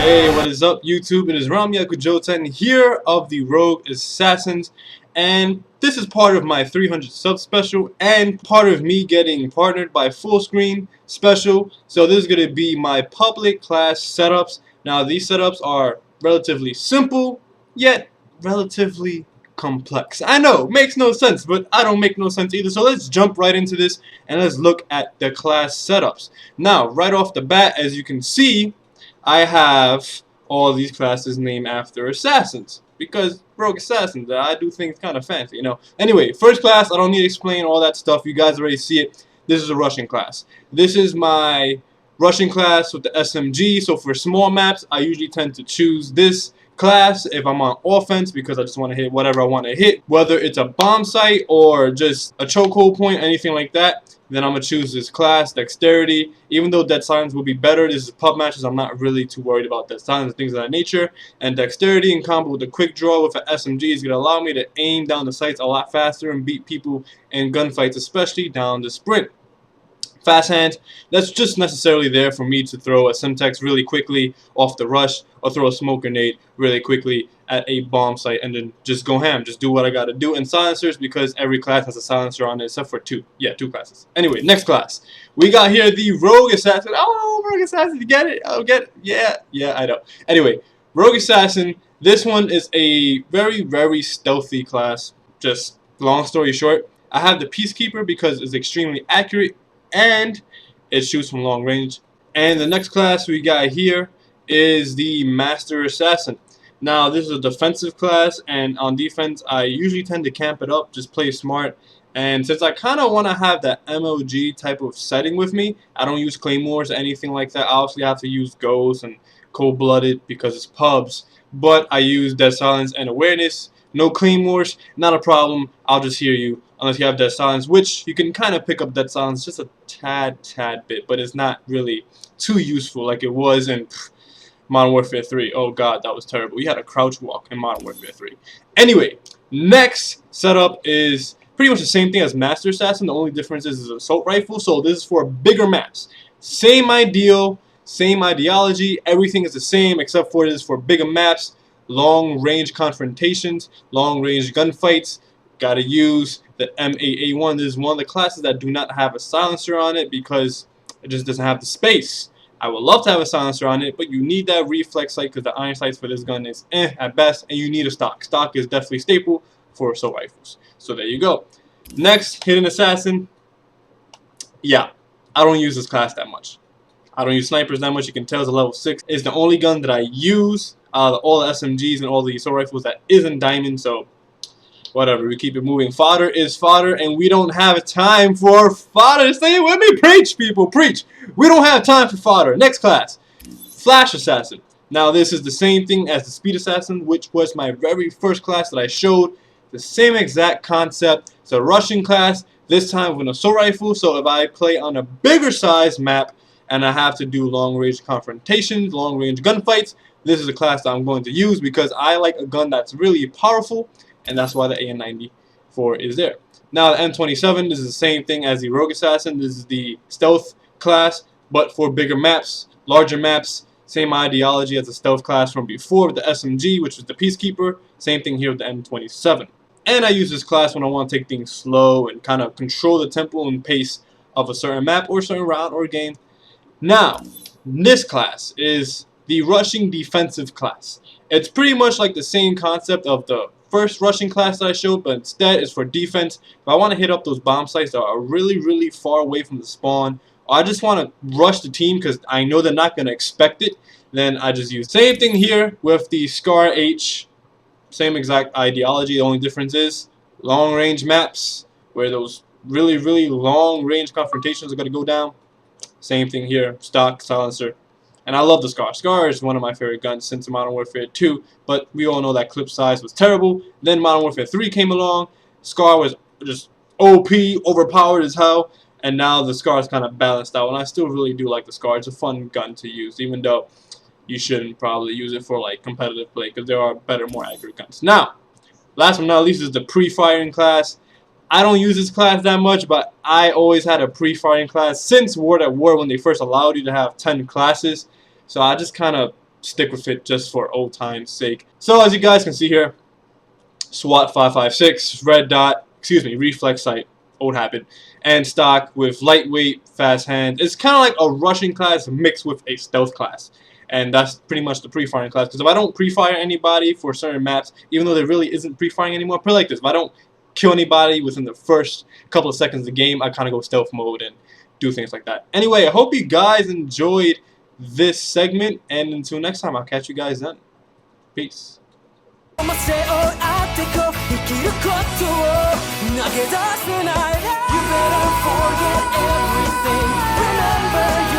Hey, what is up, YouTube? It is Jouten here of the Rogue Assassins, and this is part of my 300 sub special and part of me getting partnered by Full Screen special. So this is going to be my public class setups. Now these setups are relatively simple, yet relatively complex. I know, makes no sense, but I don't make no sense either. So let's jump right into this and let's look at the class setups. Now, right off the bat, as you can see, I have all these classes named after assassins because Rogue Assassins. I do things kind of fancy, you know. Anyway, first class, I don't need to explain all that stuff. You guys already see it. This is a Russian class. This is my Russian class with the SMG. So for small maps, I usually tend to choose this class if I'm on offense because I just want to hit whatever I want to hit, whether it's a bomb site or just a chokehold point, anything like that. Then I'm going to choose this class, Dexterity. Even though Dead Silence will be better, this is pub matches, I'm not really too worried about Dead Silence and things of that nature. And Dexterity in combo with the Quick Draw with an SMG is going to allow me to aim down the sights a lot faster and beat people in gunfights, especially down the sprint. Fast Hand, that's just necessarily there for me to throw a Simtex really quickly off the rush or throw a smoke grenade really quickly at a bomb site and then just go ham, just do what I gotta do. And silencers, because every class has a silencer on it except for two classes. Anyway, next class. We got here the Rogue Assassin. Oh, Rogue Assassin, you get it? Oh, get it? Yeah, I know. Anyway, Rogue Assassin, this one is a very stealthy class. Just long story short, I have the Peacekeeper because it's extremely accurate and it shoots from long range. And the next class we got here is the Master Assassin. Now this is a defensive class, and on defense I usually tend to camp it up, just play smart. And since I kind of want to have that MOG type of setting with me, I don't use claymores or anything like that. Obviously I have to use ghosts and cold-blooded because it's pubs, but I use Dead Silence and awareness. No claymores, not a problem. I'll just hear you unless you have Dead Silence, which you can kind of pick up Dead Silence just a tad bit, but it's not really too useful like it was in Modern Warfare 3. Oh god, that was terrible. We had a crouch walk in Modern Warfare 3. Anyway, next setup is pretty much the same thing as Master Assassin. The only difference is an assault rifle, so this is for bigger maps. Same ideal, same ideology, everything is the same except for this is for bigger maps. Long range confrontations, long range gunfights. Gotta use the M8A1. This is one of the classes that do not have a silencer on it because it just doesn't have the space. I would love to have a silencer on it, but you need that reflex sight because the iron sights for this gun is at best, and you need a stock. Stock is definitely staple for assault rifles. So there you go. Next, Hidden Assassin. Yeah, I don't use this class that much. I don't use snipers that much. You can tell it's a level 6. It's the only gun that I use. All the SMGs and all the assault rifles that isn't diamond, so whatever, we keep it moving. Fodder is fodder, and we don't have time for fodder. Stay with me, preach, people, preach. We don't have time for fodder. Next class, Flash Assassin. Now this is the same thing as the Speed Assassin, which was my very first class that I showed. The same exact concept. It's a Russian class, this time with an assault rifle, so if I play on a bigger size map and I have to do long range confrontations, long range gunfights, this is a class that I'm going to use because I like a gun that's really powerful, and that's why the AN-94 is there. Now the M27, this is the same thing as the Rogue Assassin. This is the stealth class, but for bigger maps, larger maps. Same ideology as the stealth class from before with the SMG, which was the Peacekeeper. Same thing here with the M27. And I use this class when I want to take things slow and kind of control the tempo and pace of a certain map or certain round or game. Now, this class is the Russian defensive class. It's pretty much like the same concept of the first Russian class that I showed, but instead it's for defense. If I want to hit up those bomb sites that are really far away from the spawn, or I just want to rush the team because I know they're not going to expect it, then I just use. Same thing here with the Scar H. Same exact ideology. The only difference is long range maps where those really long range confrontations are going to go down. Same thing here, stock, silencer. And I love the Scar. Scar is one of my favorite guns since Modern Warfare 2, but we all know that clip size was terrible. Then Modern Warfare 3 came along. Scar was just OP, overpowered as hell, and now the Scar is kind of balanced out. And I still really do like the Scar. It's a fun gun to use, even though you shouldn't probably use it for like competitive play because there are better, more accurate guns. Now, last but not least is the pre-firing class. I don't use this class that much, but I always had a pre-firing class since World at War when they first allowed you to have 10 classes. So I just kind of stick with it just for old time's sake. So as you guys can see here, SWAT 556, red dot, excuse me, reflex sight, old habit, and stock with lightweight, fast hand. It's kind of like a rushing class mixed with a stealth class. And that's pretty much the pre-firing class. Because if I don't pre-fire anybody for certain maps, even though there really isn't pre-firing anymore, put it like this: if I don't kill anybody within the first couple of seconds of the game, I kind of go stealth mode and do things like that. Anyway, I hope you guys enjoyed this segment, and until next time, I'll catch you guys then. Peace. 背をあってこ生きることを投げ出すなら You better forget everything Remember